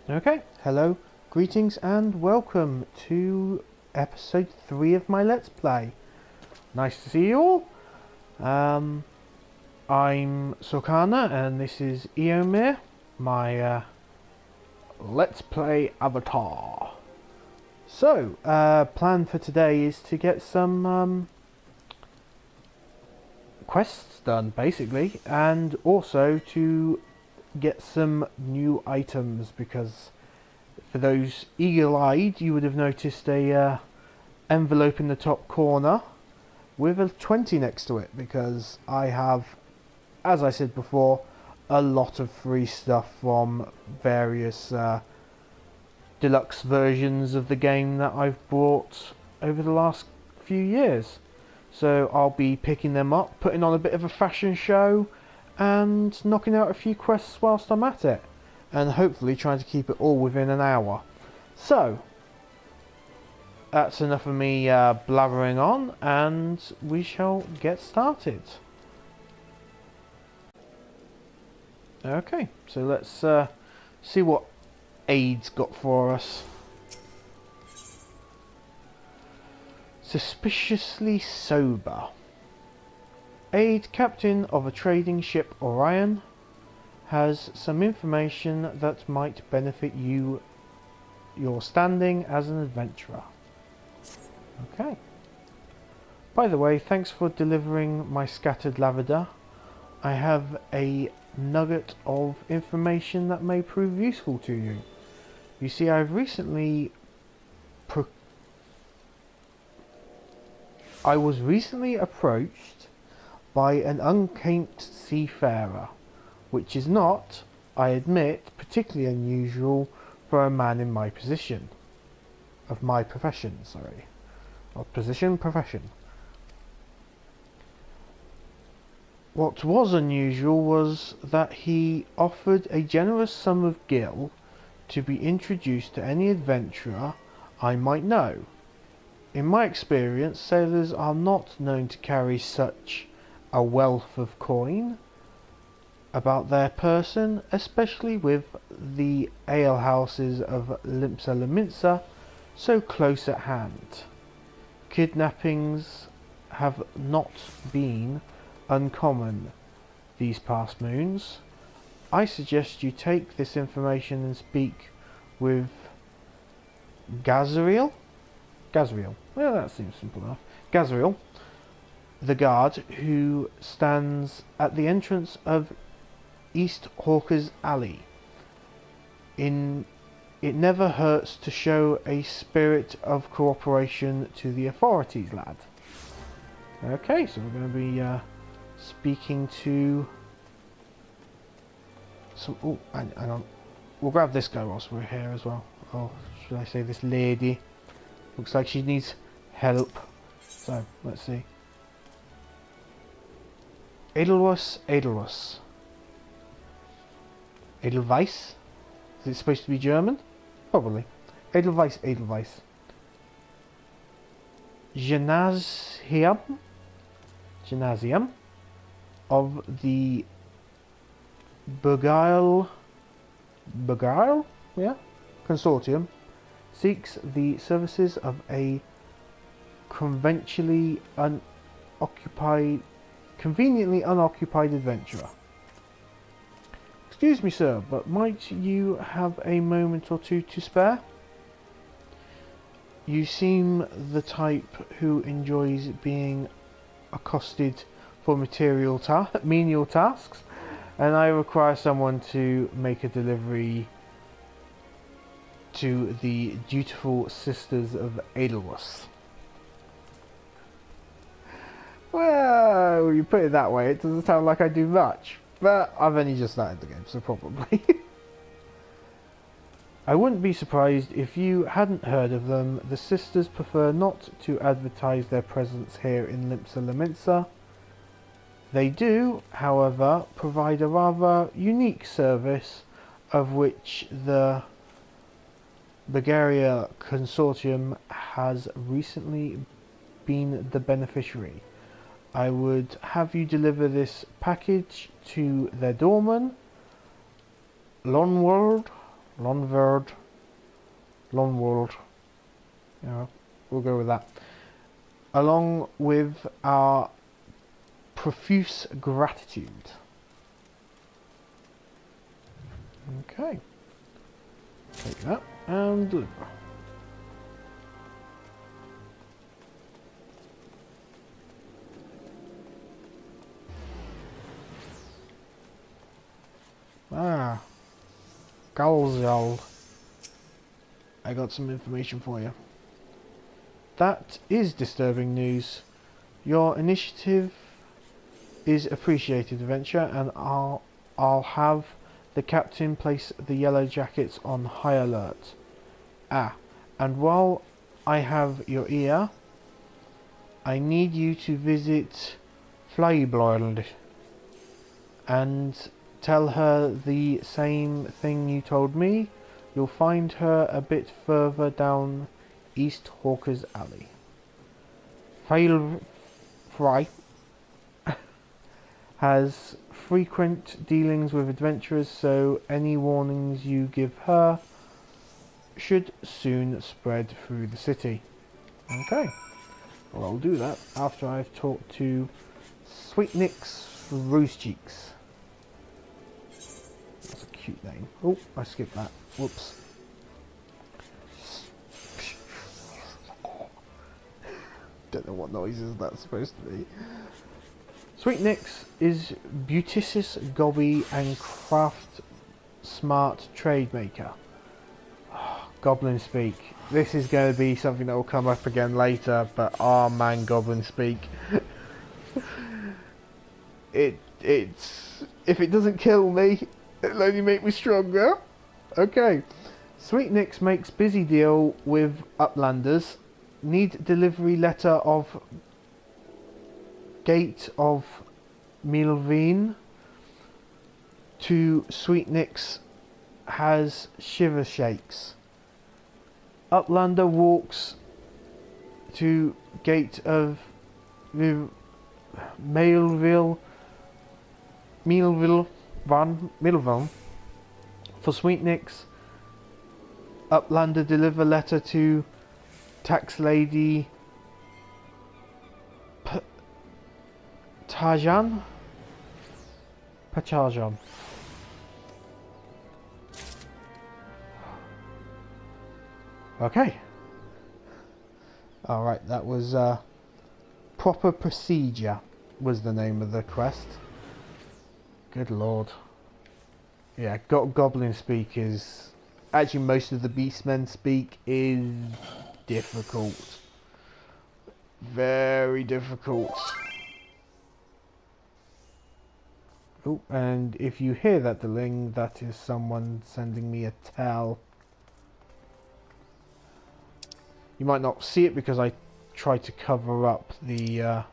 Okay, hello, greetings and welcome to episode 3 of my Let's Play. Nice to see you all. I'm Sorkana and this is Eomir, my Let's Play avatar. So, plan for today is to get some quests done basically, and also to get some new items, because for those eagle-eyed you would have noticed a envelope in the top corner with a 20 next to it, because I have, as I said before, a lot of free stuff from various deluxe versions of the game that I've bought over the last few years. So I'll be picking them up, putting on a bit of a fashion show and knocking out a few quests whilst I'm at it, and hopefully trying to keep it all within an hour. So that's enough of me blabbering on, and we shall get started. Okay, so let's see what Aid's got for us. Suspiciously sober. Aid, captain of a trading ship Orion, has some information that might benefit your standing as an adventurer. Okay. By the way, thanks for delivering my scattered lavender. I have a nugget of information that may prove useful to you. You see, I've recently I was recently approached by an unkempt seafarer, which is not, I admit, particularly unusual for a man in my position. Of my profession, sorry. Of profession. What was unusual was that he offered a generous sum of gil to be introduced to any adventurer I might know. In my experience, sailors are not known to carry such a wealth of coin about their person, especially with the alehouses of Limsa Lominsa so close at hand. Kidnappings have not been uncommon these past moons. I suggest you take this information and speak with Gazriel, well, that seems simple enough. Gazriel, the guard who stands at the entrance of East Hawker's Alley. It never hurts to show a spirit of cooperation to the authorities, lad. Okay, so we're going to be speaking to some... Oh, hang on. We'll grab this guy whilst we're here as well. Oh, should I say this lady? Looks like she needs help. So, let's see. Edelweiss. Edelweiss? Is it supposed to be German? Probably. Edelweiss. Gymnasium of the Beguile, yeah, Consortium seeks the services of a conveniently unoccupied adventurer. Excuse me, sir, but might you have a moment or two to spare? You seem the type who enjoys being accosted for menial tasks, and I require someone to make a delivery to the dutiful sisters of Edelweiss. Well, you put it that way, it doesn't sound like I do much, but I've only just started the game, so probably. I wouldn't be surprised if you hadn't heard of them. The sisters prefer not to advertise their presence here in Limsa Lominsa. They do, however, provide a rather unique service of which the Bulgaria Consortium has recently been the beneficiary. I would have you deliver this package to their doorman, Lonward, Lonverd. Lonwold. Yeah, we'll go with that. Along with our profuse gratitude. Okay. Take that and deliver. Ah, Galzal. I got some information for you. That is disturbing news. Your initiative is appreciated, adventure, and I'll have the captain place the yellow jackets on high alert. Ah, and while I have your ear, I need you to visit Flyblord and tell her the same thing you told me. You'll find her a bit further down East Hawker's Alley. Fry has frequent dealings with adventurers, so any warnings you give her should soon spread through the city. Okay, well, I'll do that after I've talked to Sweet Nick's Rose Cheeks. That's a cute name. Oh, I skipped that. Whoops. Don't know what noises that's supposed to be. Sweet Nick's is beauticious, gobby, and craft smart trade maker. Goblin speak. This is going to be something that will come up again later, but oh man, Goblin speak. It's if it doesn't kill me, it'll only make me stronger. Okay. Sweet Nick's makes busy deal with uplanders. Need delivery letter of Gate of Milvine to Sweet Nick's has shiver shakes. Uplander walks to Gate of Millville for Sweet Nick's. Uplander deliver letter to Tax Lady Pachajan. Okay. Alright, that was Proper Procedure was the name of the quest. Good lord. Yeah, Goblin speak is... Actually, most of the Beastmen speak is difficult. Very difficult. Oh, and if you hear that ding, that is someone sending me a tell. You might not see it because I tried to cover up the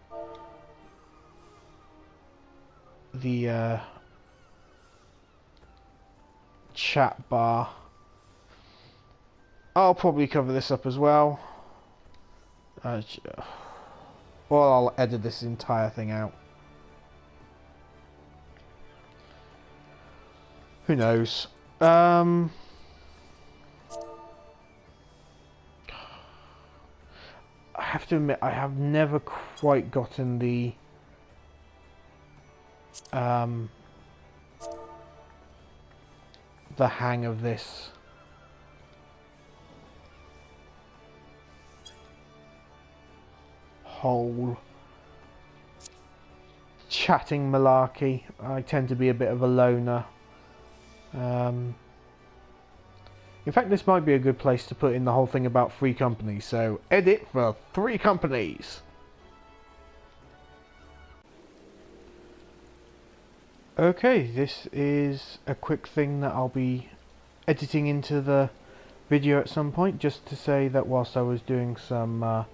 chat bar. I'll probably cover this up as well. Or I'll edit this entire thing out. Who knows? I have to admit, I have never quite gotten the hang of this. Whole chatting malarkey. I tend to be a bit of a loner. In fact, this might be a good place to put in the whole thing about 3 companies. So, edit for 3 companies. Okay, this is a quick thing that I'll be editing into the video at some point, just to say that whilst I was doing some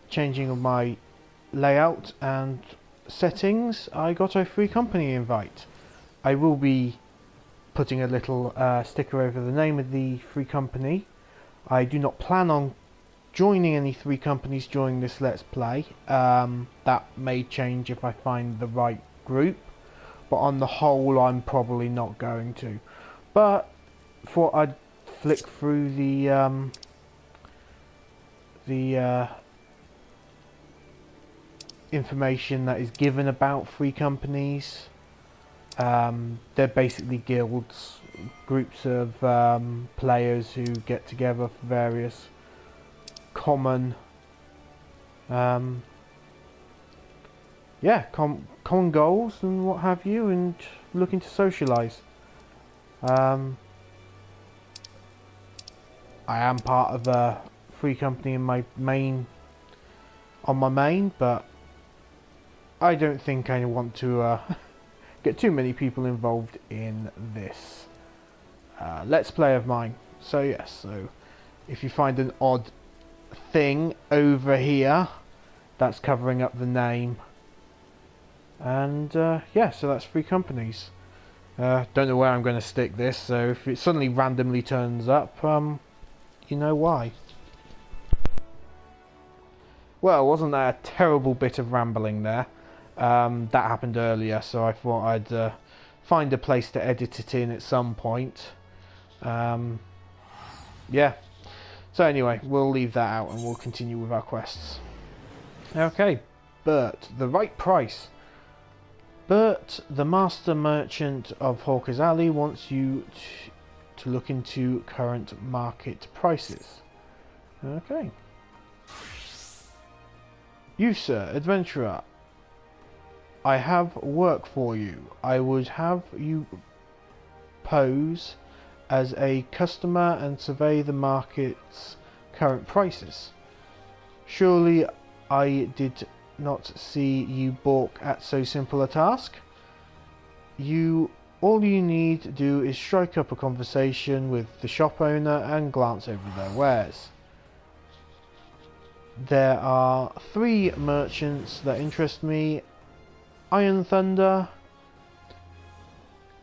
changing of my layout and settings, I got a free company invite. I will be putting a little sticker over the name of the free company. I do not plan on joining any 3 companies during this Let's Play. That may change if I find the right group, but on the whole I'm probably not going to. But thought I'd flick through the information that is given about free companies. They're basically guilds, groups of players who get together for various common common goals and what have you, and looking to socialise. I am part of a free company in my main, but I don't think I want to get too many people involved in this let's play of mine. So yes, so if you find an odd thing over here, that's covering up the name. And yeah, so that's free companies. Don't know where I'm going to stick this, so if it suddenly randomly turns up, you know why. Well, wasn't that a terrible bit of rambling there? That happened earlier, so I thought I'd find a place to edit it in at some point. Yeah. So anyway, we'll leave that out and we'll continue with our quests. Okay, Bert, the right price. Bert, the master merchant of Hawker's Alley, wants you to look into current market prices. Okay. You, sir, adventurer, I have work for you. I would have you pose as a customer and survey the market's current prices. Surely I did not see you balk at so simple a task. All you need to do is strike up a conversation with the shop owner and glance over their wares. There are 3 merchants that interest me: Iron Thunder,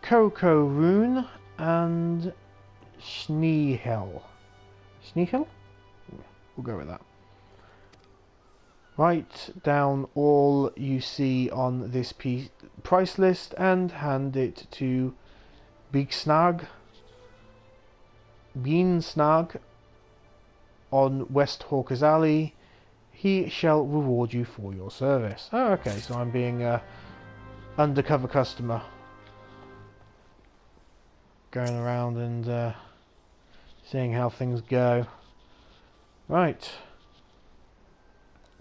Coco Rune, and Schneehill. Schneehill? We'll go with that. Write down all you see on this price list and hand it to Beansnag on West Hawker's Alley. He shall reward you for your service. Oh, okay, so I'm being a undercover customer. Going around and seeing how things go. Right.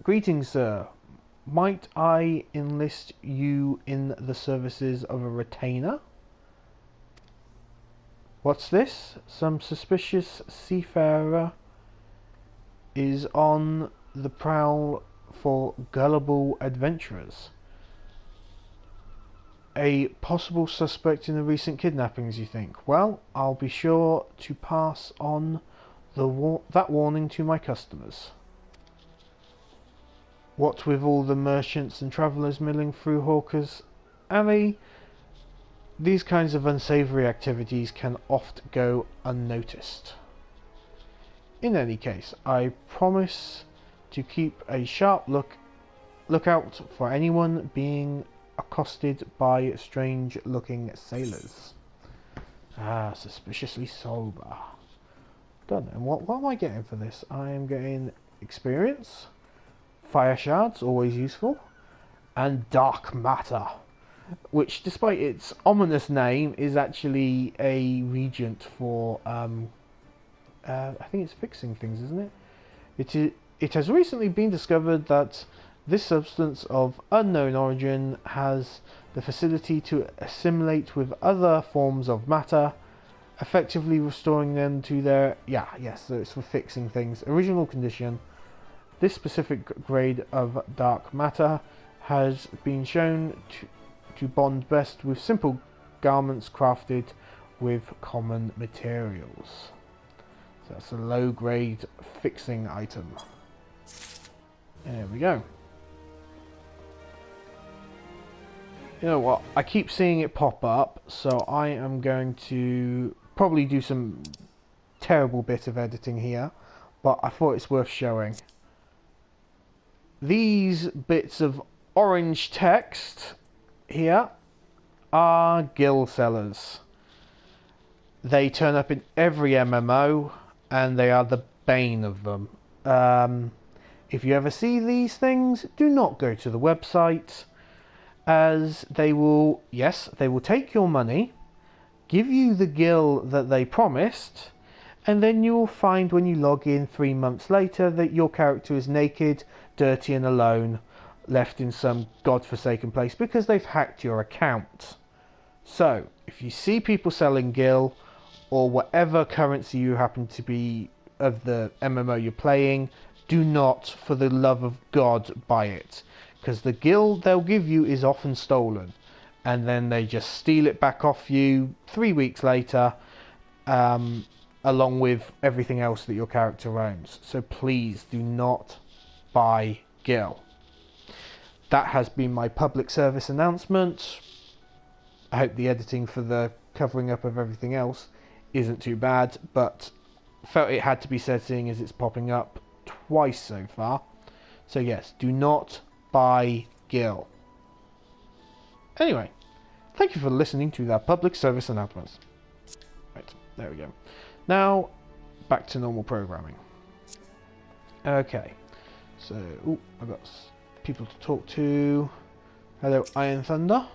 Greetings, sir. Might I enlist you in the services of a retainer? What's this? Some suspicious seafarer is on the prowl for gullible adventurers. A possible suspect in the recent kidnappings, you think? Well, I'll be sure to pass on that warning to my customers. What with all the merchants and travellers milling through Hawker's Alley, these kinds of unsavoury activities can oft go unnoticed. In any case, I promise to keep a sharp lookout for anyone being accosted by strange-looking sailors. Ah, suspiciously sober. Done. And what am I getting for this? I am getting experience, fire shards, always useful, and dark matter, which, despite its ominous name, is actually a regent for I think it's fixing things, isn't it? It has recently been discovered that this substance of unknown origin has the facility to assimilate with other forms of matter, effectively restoring them to their... yes, so it's for fixing things. Original condition. This specific grade of dark matter has been shown to bond best with simple garments crafted with common materials. So that's a low grade fixing item. There we go. You know what, I keep seeing it pop up, so I am going to probably do some terrible bit of editing here, but I thought it's worth showing. These bits of orange text here are gill sellers. They turn up in every MMO, and they are the bane of them. If you ever see these things, do not go to the website, as they will, yes, they will take your money, give you the gil that they promised, and then you will find when you log in 3 months later that your character is naked, dirty and alone, left in some godforsaken place because they've hacked your account. So, if you see people selling gil, or whatever currency you happen to be of the MMO you're playing, do not, for the love of God, buy it. Because the gil they'll give you is often stolen. And then they just steal it back off you 3 weeks later, along with everything else that your character owns. So please do not buy gil. That has been my public service announcement. I hope the editing for the covering up of everything else isn't too bad, but felt it had to be said seeing as it's popping up twice so far. So yes, do not buy gil. Anyway, thank you for listening to that public service announcements. Right, there we go. Now, back to normal programming. Okay, so, I've got people to talk to. Hello, Iron Thunder.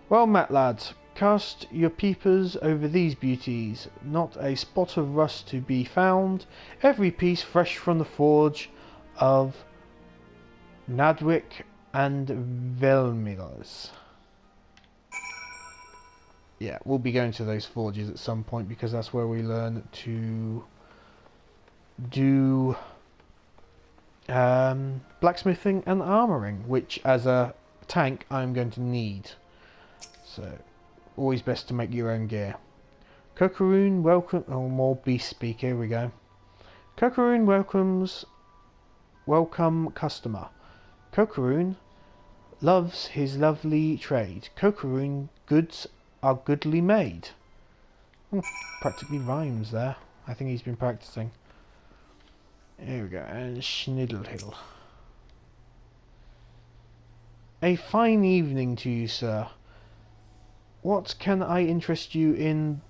Well met, lads. Cast your peepers over these beauties. Not a spot of rust to be found. Every piece fresh from the forge of Nadwick and Velmilers. Yeah, we'll be going to those forges at some point because that's where we learn to do blacksmithing and armoring, which as a tank I'm going to need. So, always best to make your own gear. Kokaroon welcome... Oh, more beast speak, here we go. Kokaroon welcome customer. Kokaroon loves his lovely trade. Kokaroon goods are goodly made. Practically rhymes there. I think he's been practicing. Here we go, and Schniddlehill. A fine evening to you, sir. What can I interest you in?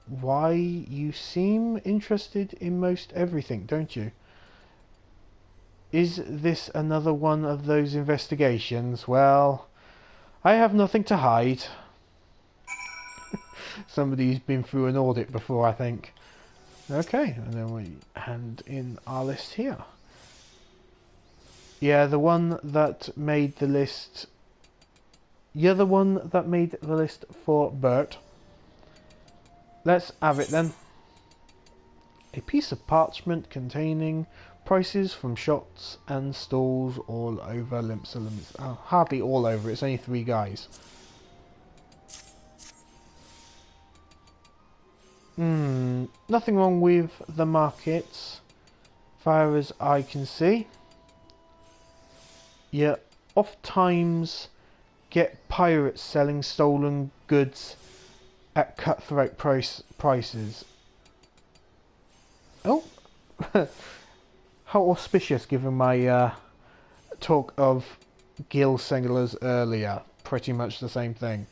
Why, you seem interested in most everything, don't you? Is this another one of those investigations? Well, I have nothing to hide. Somebody's been through an audit before, I think. Okay, and then we hand in our list here. Yeah, the one that made the list... You're the one that made the list for Bert. Let's have it then. A piece of parchment containing prices from shops and stalls all over Limsa. Oh, hardly all over, it's only 3 guys. Nothing wrong with the markets, far as I can see. You oft times get pirates selling stolen goods at cutthroat prices. Oh, how auspicious given my talk of Gil Senglers earlier. Pretty much the same thing.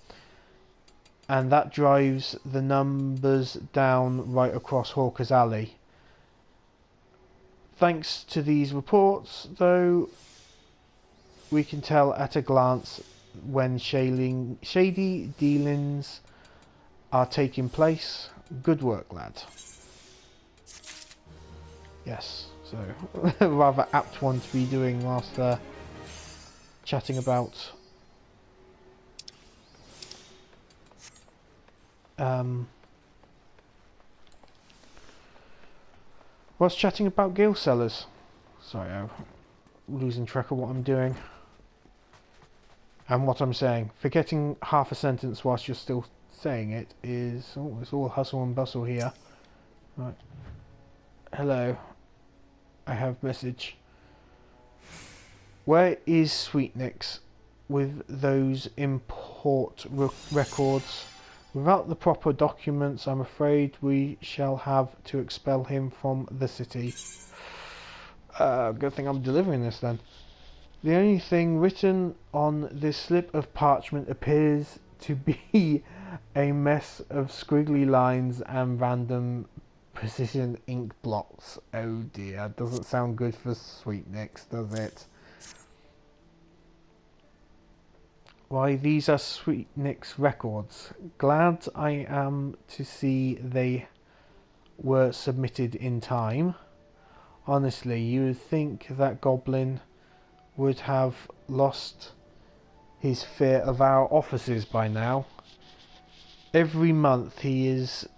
And that drives the numbers down right across Hawker's Alley. Thanks to these reports, though, we can tell at a glance when shady dealings are taking place. Good work, lad. Yes, so rather apt one to be doing whilst chatting about Gale Sellers. Sorry, I'm losing track of what I'm doing and what I'm saying. Forgetting half a sentence whilst you're still saying it is... Oh, it's all hustle and bustle here. Right. Hello. I have message. Where is Sweetnix with those import records? Without the proper documents, I'm afraid we shall have to expel him from the city. Good thing I'm delivering this then. The only thing written on this slip of parchment appears to be a mess of squiggly lines and random precision ink blots. Oh dear, doesn't sound good for Sweetnicks, does it? Why, these are Sweetnicks records. Glad I am to see they were submitted in time. Honestly, you would think that goblin would have lost his fear of our offices by now. Every month he is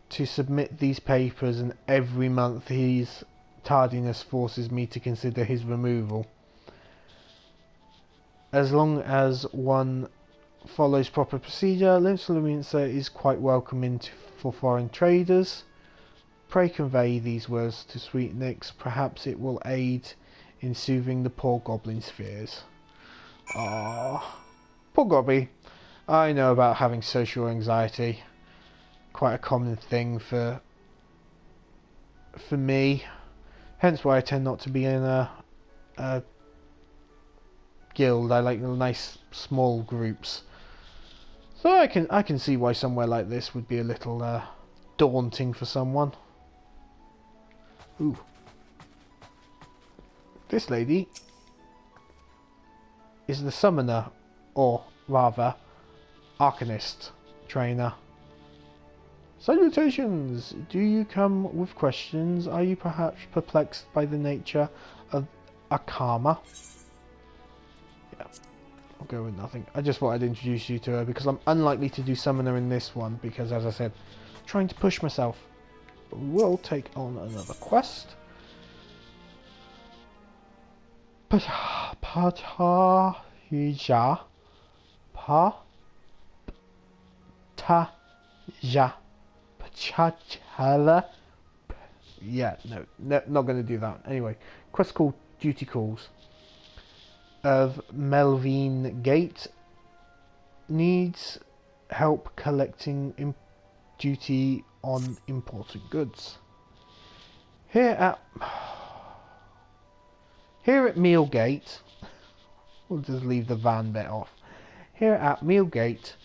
to submit these papers, and every month his tardiness forces me to consider his removal. As long as one follows proper procedure, Limsa is quite welcome for foreign traders. Pray convey these words to Sweetnicks. Perhaps it will aid in soothing the poor goblin's fears. Ah, poor Gobby. I know about having social anxiety. Quite a common thing for me. Hence why I tend not to be in a guild. I like nice small groups. So I can see why somewhere like this would be a little daunting for someone. Ooh. This lady is the summoner, or rather, arcanist trainer. Salutations! Do you come with questions? Are you perhaps perplexed by the nature of Akama? Yeah, I'll go with nothing. I just thought I'd introduce you to her because I'm unlikely to do summoner in this one because, as I said, trying to push myself. But we will take on another quest. Patahija. Pachachala. Yeah, no, not going to do that. Anyway, quest called Duty Calls. Of Melvine Gate needs help collecting duty on imported goods. Here at Mealgate, we'll just leave the van bit off. Here at Mealgate,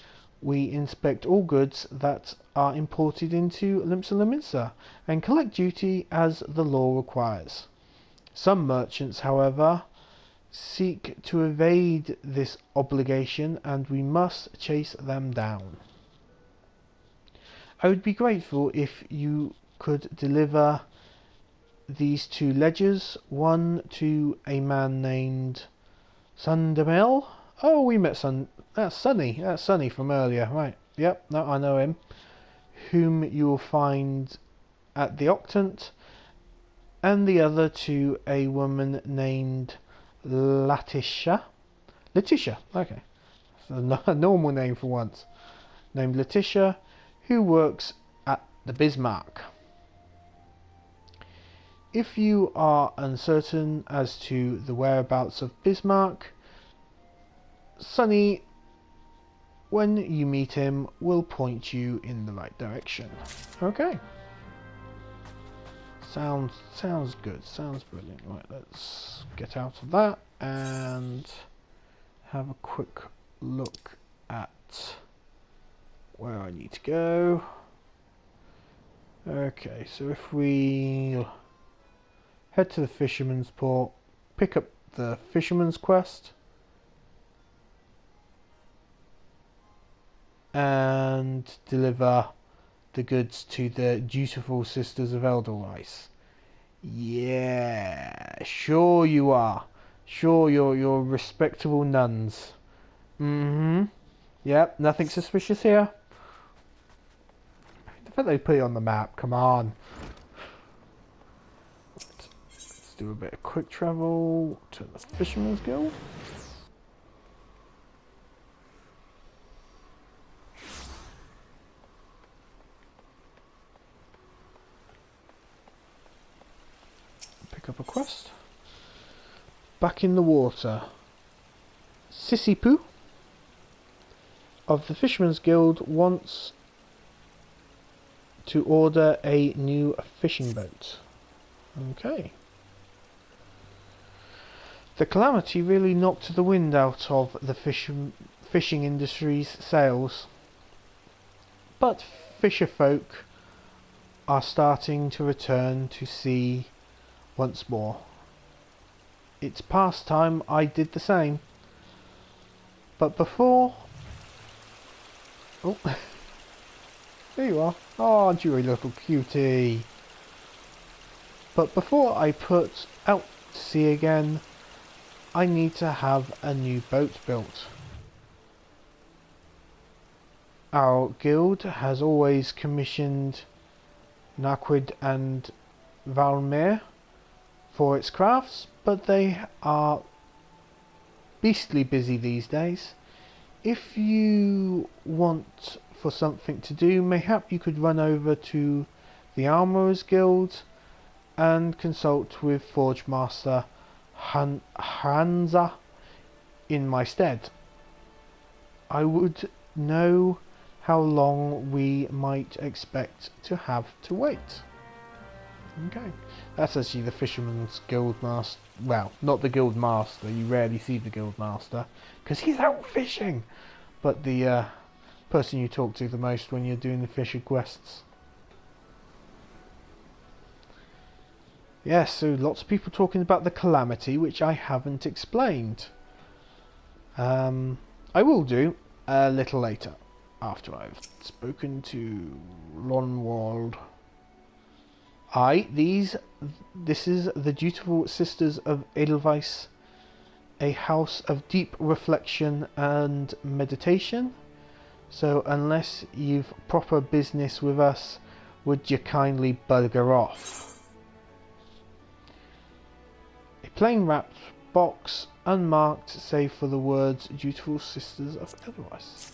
we inspect all goods that are imported into Limsa and collect duty as the law requires. Some merchants, however, seek to evade this obligation, and we must chase them down. I would be grateful if you could deliver these 2 ledgers, one to a man named Sundamel. Oh, we met that's Sunny. That's Sunny from earlier, right? Yep, no, I know him. Whom you will find at the Octant, and the other to a woman named Letitia, okay. So a normal name for once. Named Letitia, who works at the Bismarck. If you are uncertain as to the whereabouts of Bismarck, Sunny, when you meet him, will point you in the right direction. Okay. Sounds good. Sounds brilliant. Right, let's get out of that and have a quick look at where I need to go. Okay, so if we head to the Fisherman's Port, pick up the Fisherman's Quest, and deliver the goods to the dutiful Sisters of Edelweiss. Yeah, sure you are. Sure, you're respectable nuns. Yep, nothing suspicious here. The fact they put it on the map, come on. Let's do a bit of quick travel to the Fisherman's Guild. Pick up a quest. Back in the water. Sissy Poo of the Fisherman's Guild wants to order a new fishing boat. Okay. The calamity really knocked the wind out of the fishing industry's sails. but fisher folk are starting to return to sea once more. It's past time I did the same. But before... Oh, there you are. Oh, aren't you a little cutie? But before I put out to sea again, I need to have a new boat built. Our guild has always commissioned Naquid and Valmir for its crafts, but they are beastly busy these days. If you want for something to do, mayhap you could run over to the Armourers Guild and consult with Forge Master Hansa in my stead. I would know how long we might expect to have to wait. Okay, that's actually the Fisherman's Guild Master. Well, not the Guild Master, you rarely see the Guild Master because he's out fishing, but the person you talk to the most when you're doing the fisher quests. Yes, so lots of people talking about the calamity, which I haven't explained. I will do a little later, after I've spoken to Lonwald. This is the dutiful sisters of Edelweiss, a house of deep reflection and meditation. So unless you've proper business with us, would you kindly bugger off? A plain wrapped box, unmarked save for the words dutiful sisters of Edelweiss.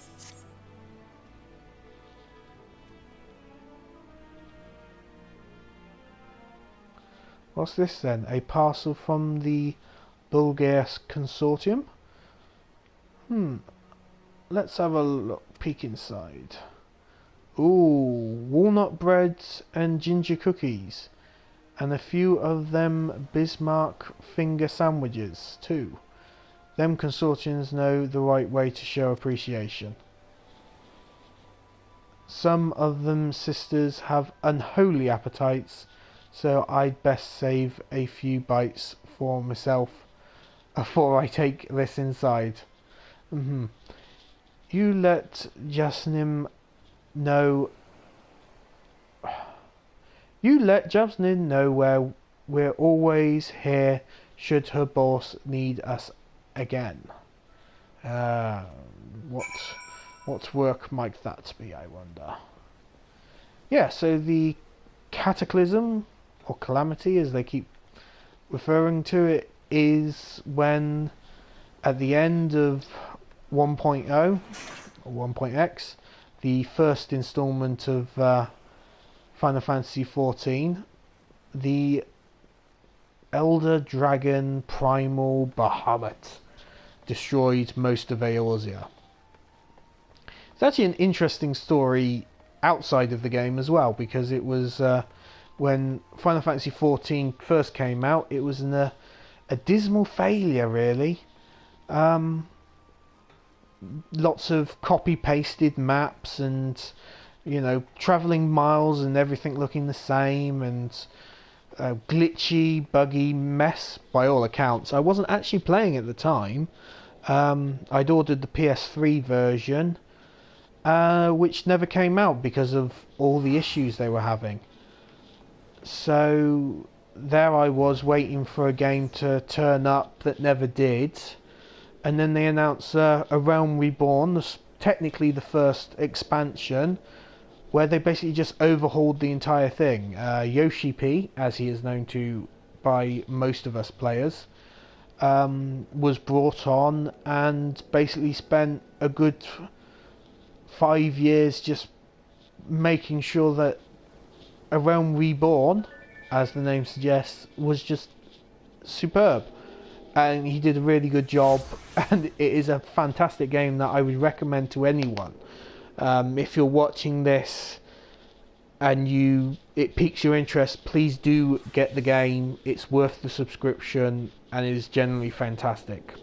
What's this then? A parcel from the Bulgaris Consortium? Let's have a look, peek inside. Ooh, walnut breads and ginger cookies. And a few of them Bismarck finger sandwiches too. Them consortiums know the right way to show appreciation. Some of them sisters have unholy appetites, so I'd best save a few bites for myself before I take this inside. You let Jasnim know. You let Jasnim know where we're always here should her boss need us again. What work might that be, I wonder? Yeah, so the cataclysm, or calamity as they keep referring to it, is when at the end of 1.0 or 1.x, the first installment of Final Fantasy XIV, the Elder Dragon Primal Bahamut destroyed most of Eorzea. It's actually an interesting story outside of the game as well, because it was when Final Fantasy XIV first came out, it was a dismal failure, really. Lots of copy-pasted maps and, you know, travelling miles and everything looking the same, and a glitchy, buggy mess by all accounts. I wasn't actually playing at the time. I'd ordered the PS3 version, which never came out because of all the issues they were having. So there I was waiting for a game to turn up that never did, and then they announced A Realm Reborn, technically the first expansion, where they basically just overhauled the entire thing. Yoshi P, as he is known to by most of us players, was brought on and basically spent a good 5 years just making sure that A Realm Reborn, as the name suggests, was just superb. And he did a really good job, and it is a fantastic game that I would recommend to anyone. If you're watching this and it piques your interest, please do get the game. It's worth the subscription, and it is generally fantastic.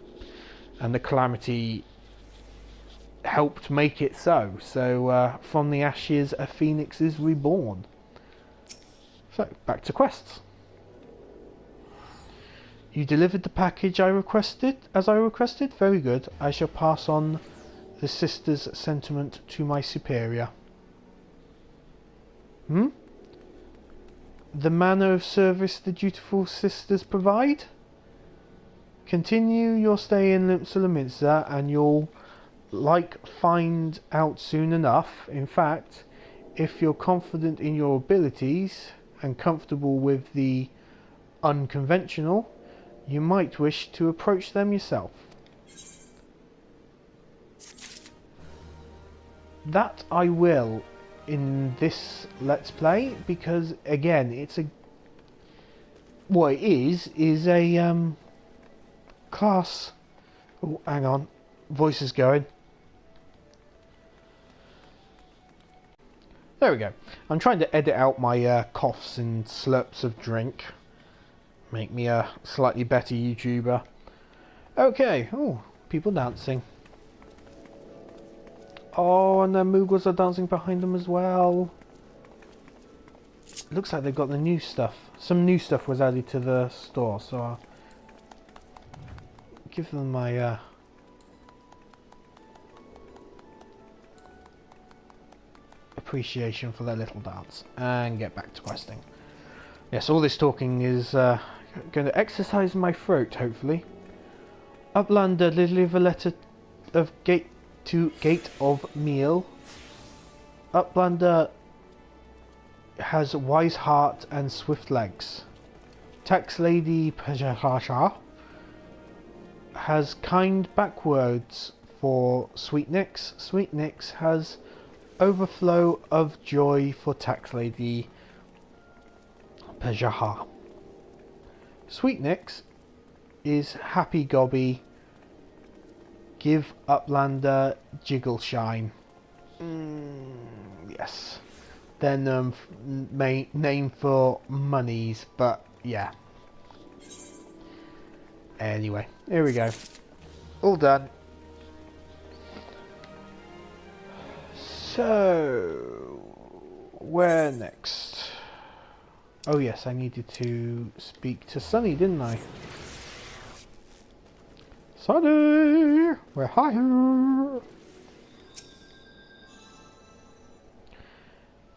And the calamity helped make it so. So from the ashes a phoenix is reborn. So back to quests. You delivered the package I requested, as I requested? Very good. I shall pass on the sister's sentiment to my superior. The manner of service the dutiful sisters provide? Continue your stay in Limsa and you'll find out soon enough. In fact, if you're confident in your abilities and comfortable with the unconventional, you might wish to approach them yourself. That I will in this Let's Play, because again, it's a... what it is a class... oh, hang on. Voice is going. There we go. I'm trying to edit out my coughs and slurps of drink. Make me a slightly better YouTuber. Okay. Oh, people dancing. Oh, and the Moogles are dancing behind them as well. Looks like they've got the new stuff. Some new stuff was added to the store, so I'll give them my appreciation for their little dance and get back to questing. Yes, all this talking is going to exercise my throat, hopefully. Uplander, deliver letter of gate of meal. Uplander has wise heart and swift legs. Tax lady Pajahasha has kind backwards for Sweetnix. Sweetnix has overflow of joy for tax lady Pajaha. Sweetnix is happy gobby. Give Uplander jiggle shine. Yes. Then name for monies, but yeah. Anyway, here we go. All done. So, where next? Oh yes, I needed to speak to Sunny, didn't I? Sunny, we're here.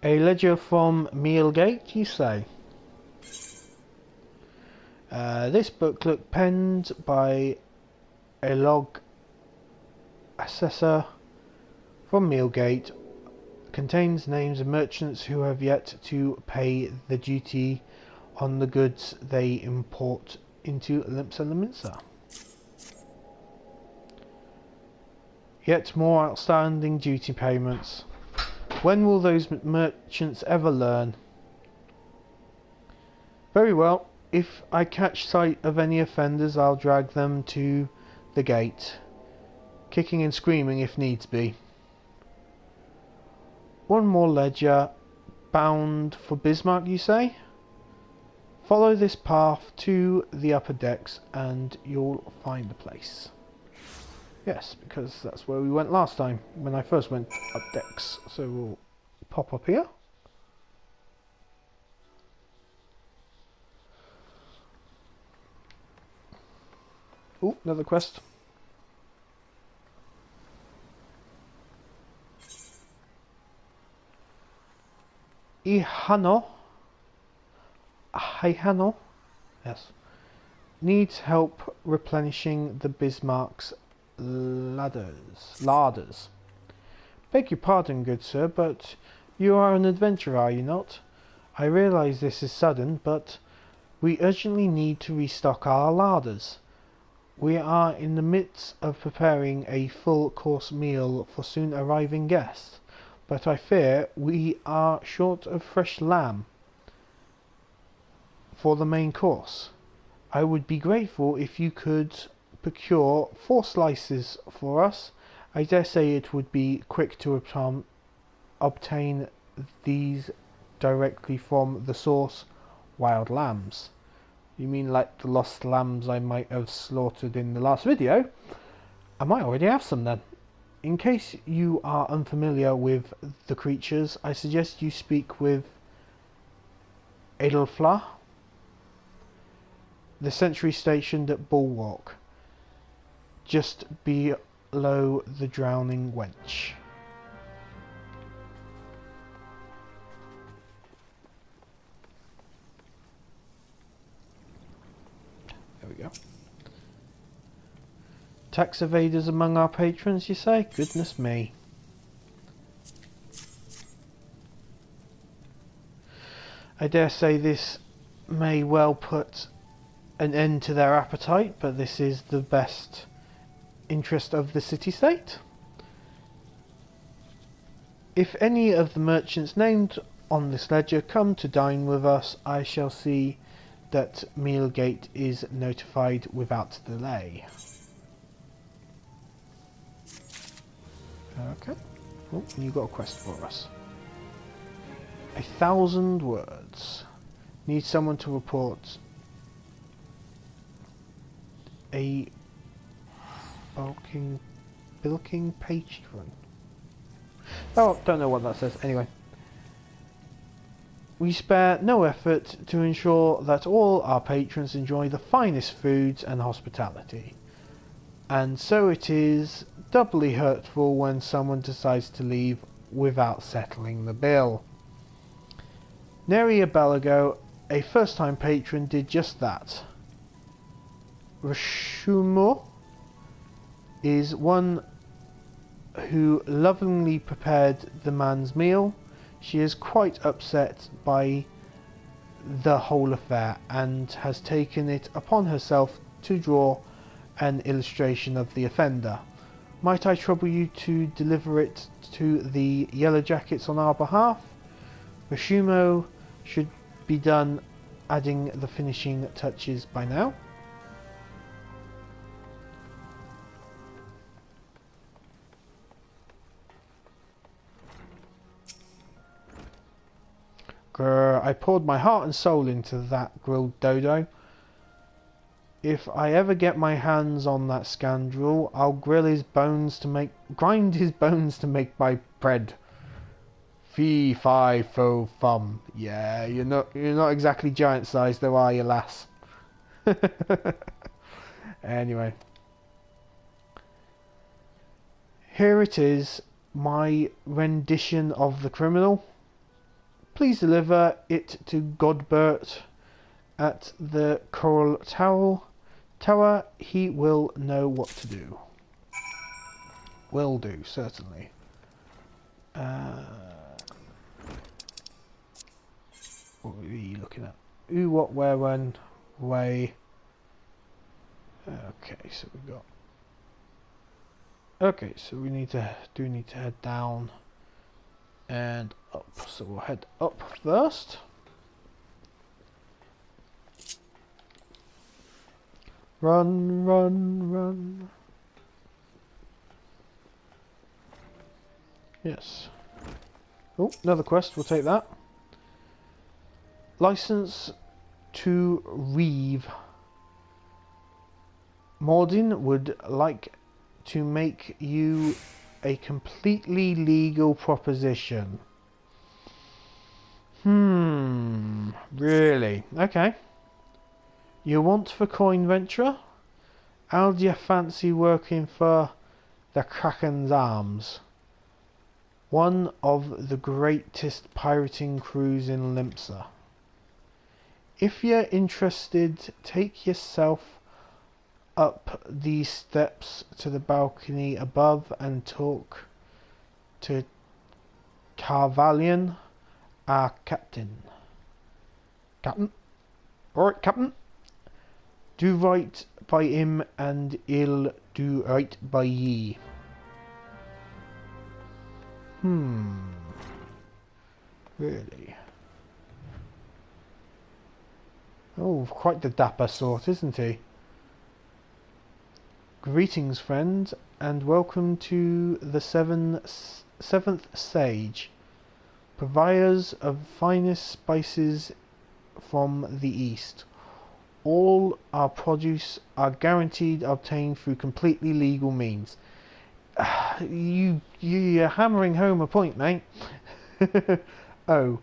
A ledger from Mealgate, you say? This booklet penned by a log assessor from Mealgate contains names of merchants who have yet to pay the duty on the goods they import into Limsa. Yet more outstanding duty payments. When will those merchants ever learn? Very well. If I catch sight of any offenders, I'll drag them to the gate, kicking and screaming if needs be. One more ledger, bound for Bismarck, you say? Follow this path to the upper decks and you'll find the place. Yes, because that's where we went last time, when I first went up decks. So we'll pop up here. Oh, another quest. Ihano, yes, needs help replenishing the Bismarck's larders. Beg your pardon, good sir, but you are an adventurer, are you not? I realise this is sudden, but we urgently need to restock our larders. We are in the midst of preparing a full course meal for soon arriving guests, but I fear we are short of fresh lamb for the main course. I would be grateful if you could procure 4 slices for us. I dare say it would be quick to obtain these directly from the source, wild lambs. You mean like the lost lambs I might have slaughtered in the last video? I might already have some then. In case you are unfamiliar with the creatures, I suggest you speak with Edelfla, the sentry stationed at Bulwark, just below the drowning wench. There we go. Tax evaders among our patrons, you say? Goodness me. I dare say this may well put an end to their appetite, but this is the best interest of the city-state. If any of the merchants named on this ledger come to dine with us, I shall see that Mealgate is notified without delay. Okay. Oh, you got a quest for us. 1,000 words. Need someone to report a bilking patron. Oh, don't know what that says. Anyway. We spare no effort to ensure that all our patrons enjoy the finest foods and hospitality. And so it is doubly hurtful when someone decides to leave without settling the bill. Neri Abelago, a first-time patron, did just that. Rashumo is one who lovingly prepared the man's meal. She is quite upset by the whole affair and has taken it upon herself to draw an illustration of the offender. Might I trouble you to deliver it to the Yellow Jackets on our behalf? Rashumo should be done adding the finishing touches by now. Grr, I poured my heart and soul into that grilled dodo. If I ever get my hands on that scoundrel, I'll grind his bones to make my bread. Fee, fi, fo, fum. Yeah, you're not exactly giant sized though, are you, lass? Anyway. Here it is, my rendition of the criminal. Please deliver it to Godbert at the Coral Tower. He will know what to do. Will do, certainly. What are we looking at? Who, what, where, when, way. Okay, so we got. Okay, so we need to head down and up. So we'll head up first. Run, run, run. Yes. Oh, another quest. We'll take that. License to Reeve. Mordin would like to make you a completely legal proposition. Really? Okay. You want for coin venture? How do you fancy working for the Kraken's Arms? One of the greatest pirating crews in Limpsa. If you're interested, take yourself up these steps to the balcony above and talk to Carvalian, our captain. Captain? Alright, captain. Do right by him and he'll do right by ye. Really? Oh, quite the dapper sort, isn't he? Greetings, friend, and welcome to the seventh sage, providers of finest spices from the east. All our produce are guaranteed obtained through completely legal means. You're hammering home a point, mate. Oh,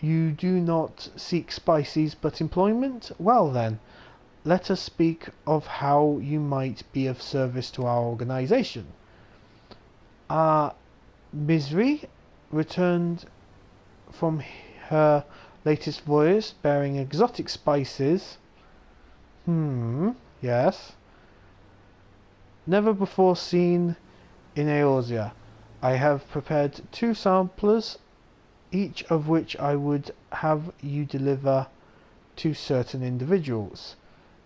you do not seek spices but employment? Well then, let us speak of how you might be of service to our organisation. Misery returned from her latest voyage bearing exotic spices. Yes. Never before seen in Eorzea. I have prepared 2 samplers, each of which I would have you deliver to certain individuals.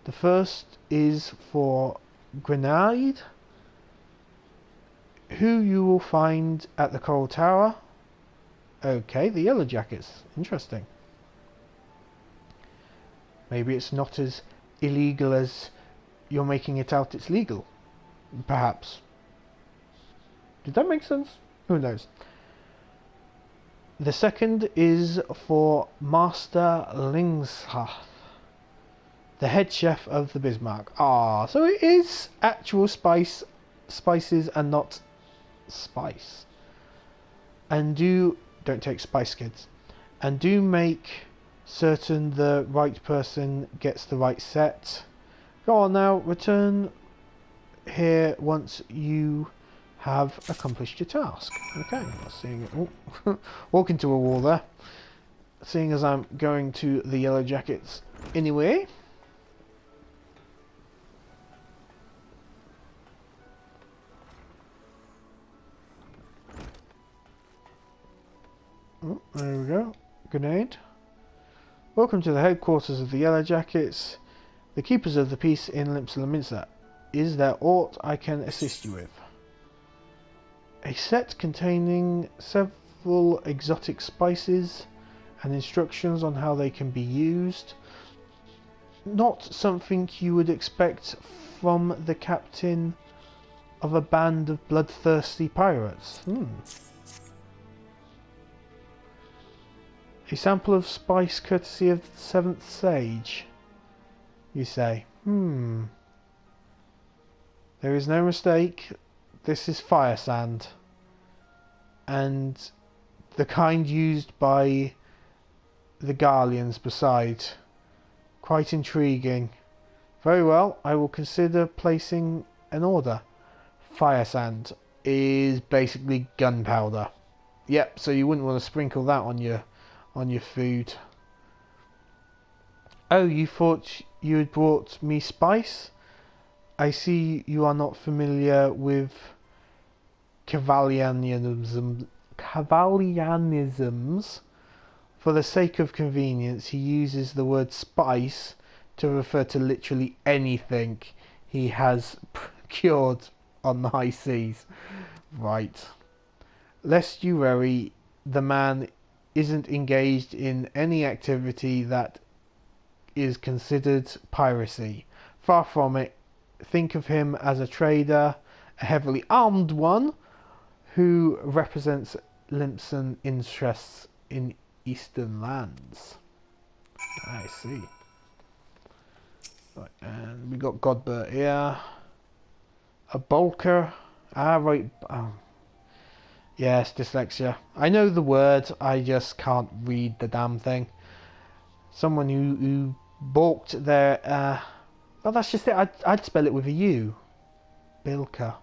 The first is for Grenade, who you will find at the Coral Tower. Okay, the Yellow Jackets. Interesting. Maybe it's not as illegal as you're making it out it's legal. Perhaps. Did that make sense? Who knows? The second is for Master Lingshath, the head chef of the Bismarck. Ah, so it is actual spices and not spice. And don't take Spice Kids. And do make certain the right person gets the right set. Go on now, return here once you have accomplished your task. Okay, seeing it. Oh, walk into a wall there. Seeing as I'm going to the Yellow Jackets anyway. Oh, there we go. Grenade. Welcome to the headquarters of the Yellow Jackets, the keepers of the peace in Limsa. Is there aught I can assist you with? A set containing several exotic spices and instructions on how they can be used. Not something you would expect from the captain of a band of bloodthirsty pirates. A sample of spice courtesy of the 7th Sage, you say? There is no mistake. This is fire sand. And the kind used by the Garleans beside. Quite intriguing. Very well, I will consider placing an order. Fire sand is basically gunpowder. Yep, so you wouldn't want to sprinkle that on your food. Oh, you thought you had brought me spice? I see you are not familiar with Cavalianisms. For the sake of convenience, he uses the word spice to refer to literally anything he has procured on the high seas. Right. Lest you worry, the man isn't engaged in any activity that is considered piracy. Far from it. Think of him as a trader, a heavily armed one, who represents Limsan interests in Eastern lands. I see. Right, and we got Godbert here. A Bulker. Right. Yes, dyslexia. I know the word, I just can't read the damn thing. Someone who balked their... well, that's just it. I'd spell it with a U. Bilker.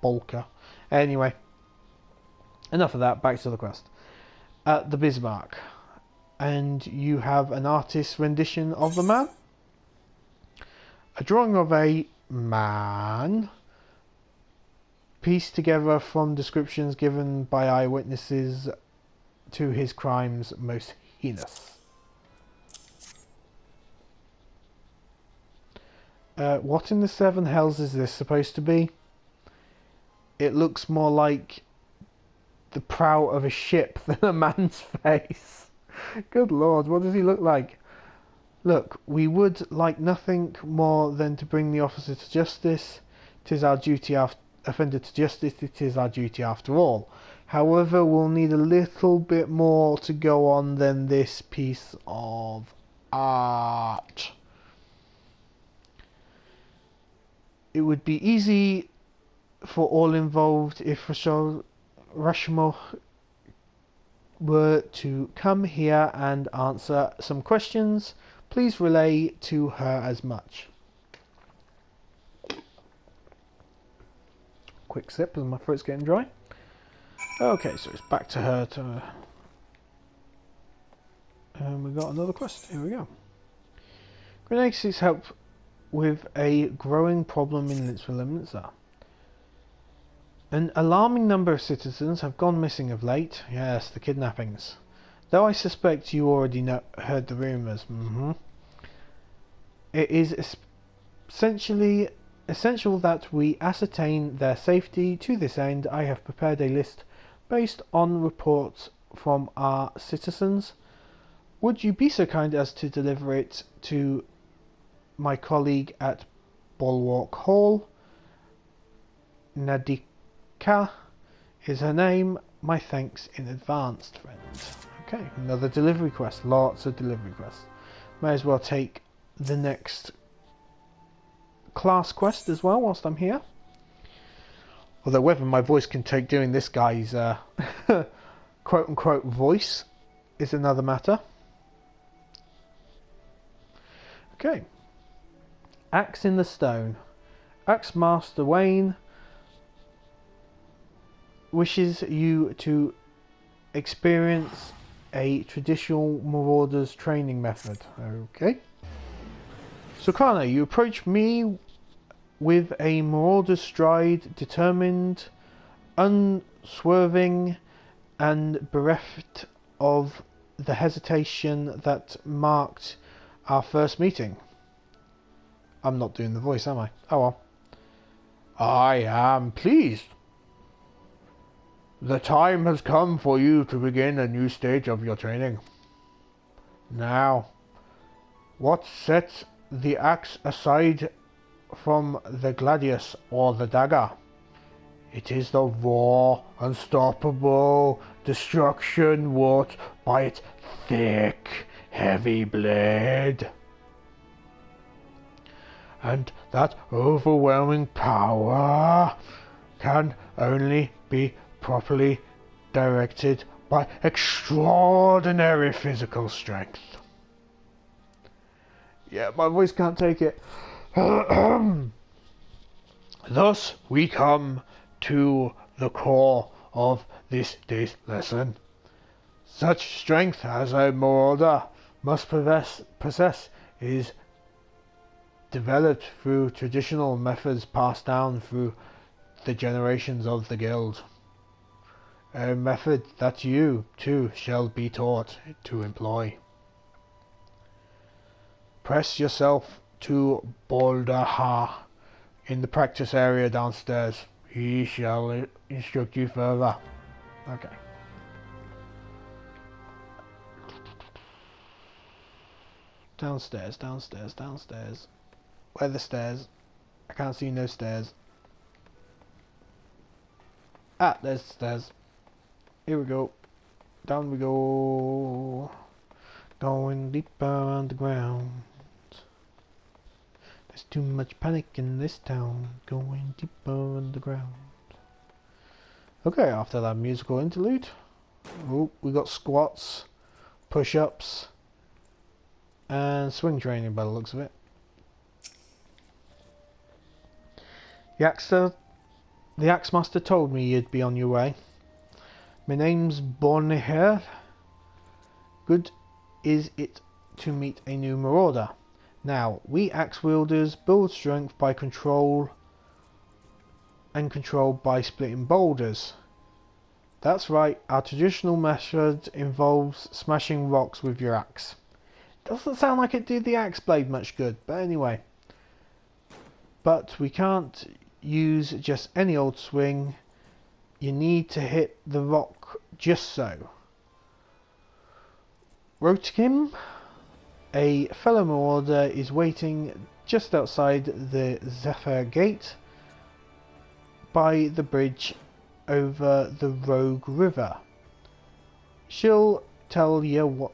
Bulker. Anyway. Enough of that. Back to the quest. At the Bismarck. And you have an artist's rendition of the man? A drawing of a man pieced together from descriptions given by eyewitnesses to his crimes most heinous. What in the 7 hells is this supposed to be? It looks more like the prow of a ship than a man's face. Good lord, what does he look like? Look, we would like nothing more than to bring the officer to justice. 'Tis our duty offender to justice, it is our duty after all. However, we'll need a little bit more to go on than this piece of art. It would be easy for all involved if Rashomon were to come here and answer some questions. Please relay to her as much. Quick sip as my throat's getting dry. Okay, so it's back to her to... And we got another quest. Here we go. Grenade seeks help with a growing problem in Linzville. An alarming number of citizens have gone missing of late. Yes, the kidnappings. Though I suspect you already heard the rumours. It is essential that we ascertain their safety. To this end, I have prepared a list based on reports from our citizens. Would you be so kind as to deliver it to my colleague at Bulwark Hall? Nadika is her name. My thanks in advance, friend. Okay, another delivery quest. Lots of delivery quests. May as well take the next class quest as well whilst I'm here. Although whether my voice can take doing this guy's quote-unquote voice is another matter. Okay. Axe in the Stone. Axe Master Wayne wishes you to experience a traditional Marauders training method. Okay. Sukana, you approach me with a Marauder's stride, determined, unswerving, and bereft of the hesitation that marked our first meeting. I'm not doing the voice, am I? Oh well. I am pleased. The time has come for you to begin a new stage of your training. Now, what sets the axe aside from the gladius or the dagger? It is the raw, unstoppable destruction wrought by its thick, heavy blade. And that overwhelming power can only be properly directed by extraordinary physical strength. Yeah, my voice can't take it. Thus we come to the core of this day's lesson. Such strength as a marauder must possess is developed through traditional methods passed down through the generations of the guild. A method that you, too, shall be taught to employ. Press yourself to Baldaha in the practice area downstairs. He shall instruct you further. Okay. Downstairs, downstairs, downstairs. Where are the stairs? I can't see no stairs. Ah, there's the stairs. Here we go. Down we go. Going deeper underground. There's too much panic in this town. Going deeper underground. Okay, after that musical interlude. Oh, we got squats, push-ups, and swing training by the looks of it. The Axe Master told me you'd be on your way. My name's Borneher. Good is it to meet a new marauder. Now, we axe wielders build strength by control and controlled by splitting boulders. That's right, our traditional method involves smashing rocks with your axe. Doesn't sound like it did the axe blade much good, but anyway. But we can't use just any old swing. You need to hit the rock just so. Rotkim, a fellow marauder, is waiting just outside the Zephyr Gate by the bridge over the Rogue River. She'll tell you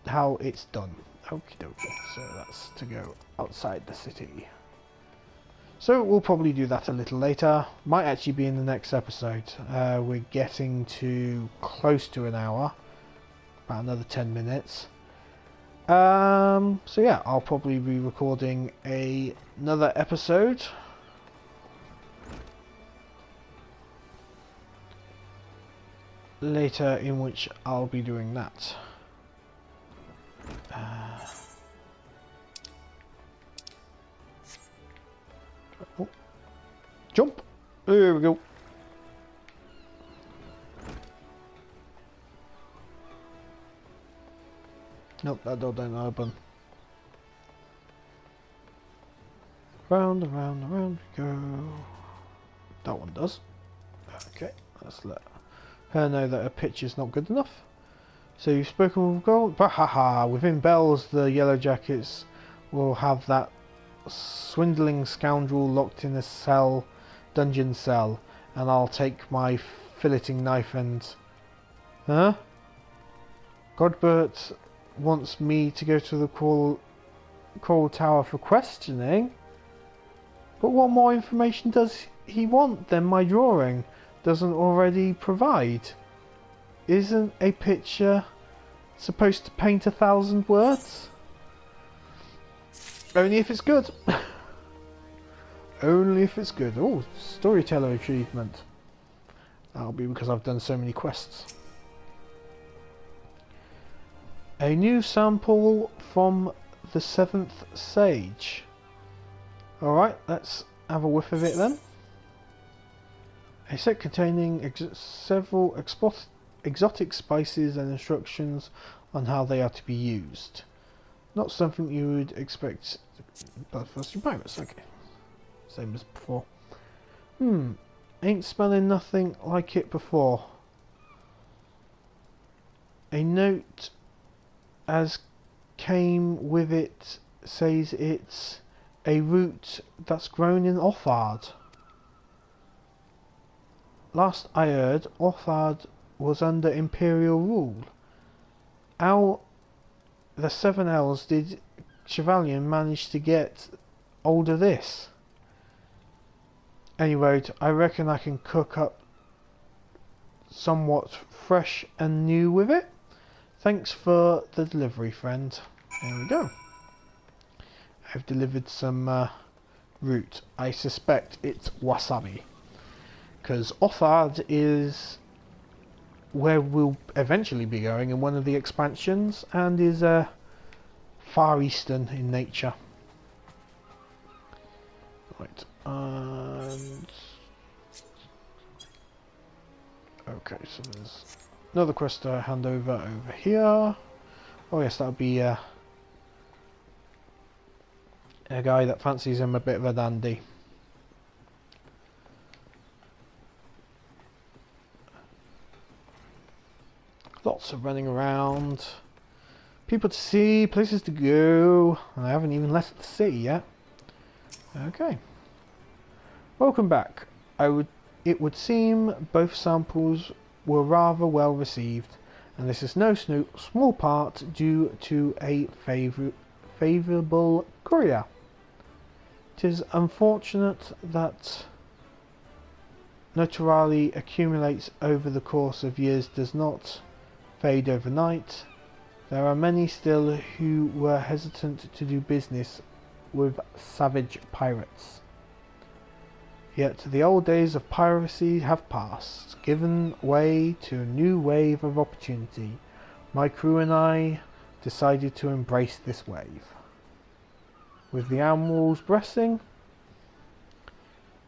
how it's done. Okie dokie. So that's to go outside the city. So we'll probably do that a little later. Might actually be in the next episode. We're getting to close to an hour. About another 10 minutes. So yeah, I'll probably be recording another episode. Later, in which I'll be doing that. Oh. Jump! There we go. Nope, that door don't open. Round and round and round we go. That one does. Okay, let's let her know that her pitch is not good enough. So you've spoken with gold? Bahaha! Within bells, the yellow jackets will have that swindling scoundrel locked in a cell, dungeon cell, and I'll take my filleting knife and... Huh? Godbert wants me to go to the Coral Tower for questioning? But what more information does he want than my drawing doesn't already provide? Isn't a picture supposed to paint 1,000 words? Only if it's good. Only if it's good. Oh, storyteller achievement. That'll be because I've done so many quests. A new sample from the 7th Sage. Alright, let's have a whiff of it then. A set containing several exotic spices and instructions on how they are to be used. Not something you would expect bloodthirsty pirates. Okay. Same as before. Ain't smelling nothing like it before. A note as came with it says it's a root that's grown in Othard. Last I heard, Othard was under Imperial rule. How the 7 L's did Chevalier manage to get hold of this? Anyway, I reckon I can cook up somewhat fresh and new with it. Thanks for the delivery, friend. There we go. I've delivered some root. I suspect it's wasabi. Because Othard is where we'll eventually be going in one of the expansions, and is far eastern in nature. Right, and... okay, so there's another quest to hand over here. Oh yes, that'll be a guy that fancies him a bit of a dandy. Lots of running around. People to see, places to go. And I haven't even left the city yet. Okay. Welcome back. It would seem both samples were rather well received, and this is no small part due to a favourable courier. It is unfortunate that notoriety accumulates over the course of years does not fade overnight. There are many still who were hesitant to do business with savage pirates. Yet the old days of piracy have passed, given way to a new wave of opportunity. My crew and I decided to embrace this wave. With the Admiral's blessing,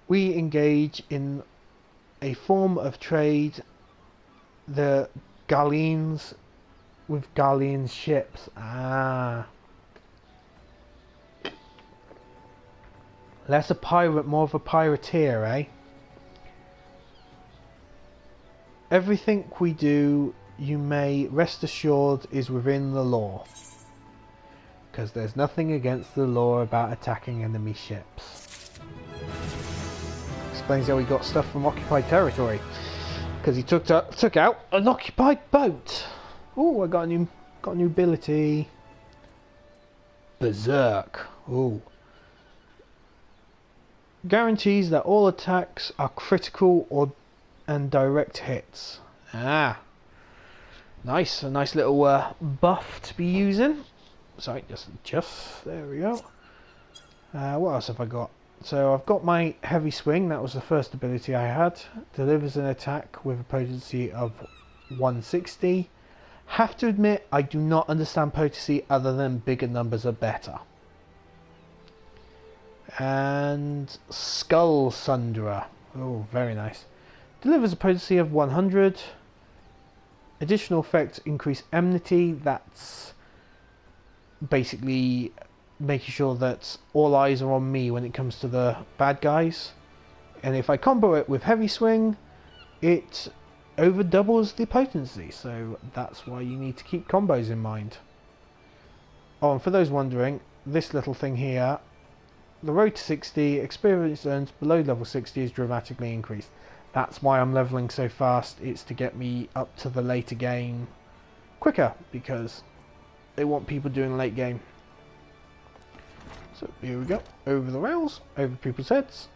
we engage in a form of trade, the galleons with galleon ships. Less a pirate, more of a pirateer, eh? Everything we do, you may rest assured, is within the law. Because there's nothing against the law about attacking enemy ships. Explains how he got stuff from occupied territory. Because he took out an occupied boat. Oh, I got a new ability. Berserk. Oh. guarantees that all attacks are critical or and direct hits. Ah, nice, a nice little buff to be using. Sorry, just there we go. What else have I got? So I've got my heavy swing. That was the first ability I had. Delivers an attack with a potency of 160. Have to admit, I do not understand potency other than bigger numbers are better. And Skull Sunderer. Oh, very nice. Delivers a potency of 100. Additional effects increase enmity. That's basically making sure that all eyes are on me when it comes to the bad guys. And if I combo it with heavy swing, it over doubles the potency, so that's why you need to keep combos in mind. Oh, and for those wondering, this little thing here, the road to 60, experience earned below level 60 is dramatically increased. That's why I'm leveling so fast. It's to get me up to the later game quicker, because they want people doing late game. So here we go, over the rails, over people's heads,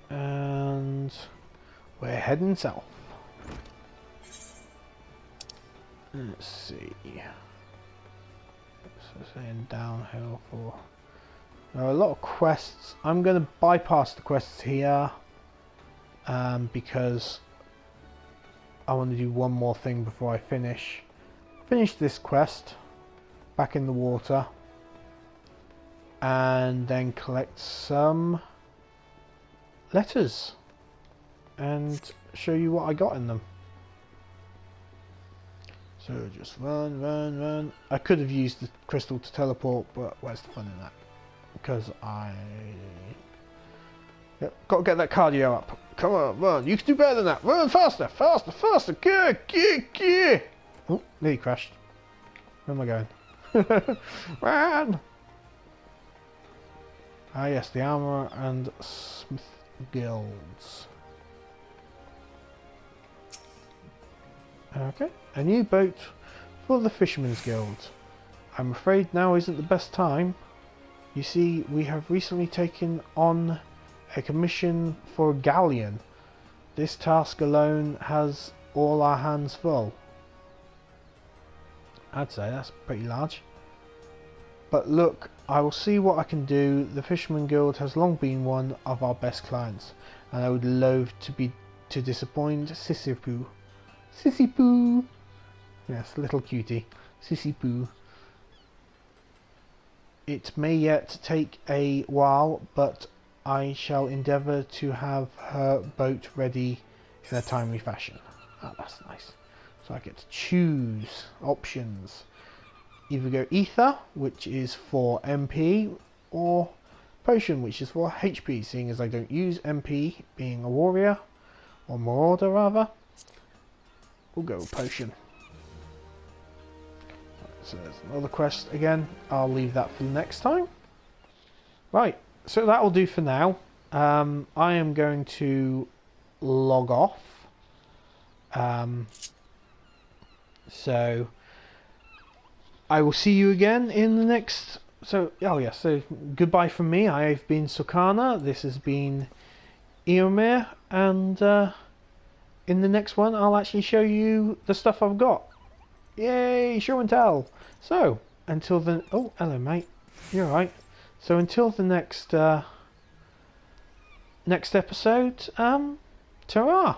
and we're heading south. Let's see. So saying downhill for. There are a lot of quests. I'm going to bypass the quests here because I want to do one more thing before I finish this quest back in the water, and then collect some letters and show you what I got in them. So just run. I could have used the crystal to teleport, but where's the fun in that? Because yep, got to get that cardio up. Come on, run. You can do better than that. Run faster. Go. Oh, nearly crashed. Where am I going? Run! Ah yes, the armor and smith guilds. Okay, a new boat for the Fisherman's Guild. I'm afraid now isn't the best time. You see, we have recently taken on a commission for a galleon. This task alone has all our hands full. I'd say that's pretty large. But look, I will see what I can do. The Fisherman Guild has long been one of our best clients, and I would loathe to disappoint Sissy Poo. Yes, little cutie. Sissy Poo. It may yet take a while, but I shall endeavour to have her boat ready in a timely fashion. Oh, that's nice. So I get to choose options. Either go Ether, which is for MP, or Potion, which is for HP, seeing as I don't use MP, being a warrior, or marauder rather. We'll go with Potion. So there's another quest again. I'll leave that for the next time. Right, so that will do for now. I am going to log off. So I will see you again in the next. So goodbye from me. I have been Sukana. This has been Eomir, and in the next one I'll actually show you the stuff I've got. Yay, show and tell. So until then, oh hello mate, you're right. So until the next episode, ta-ra.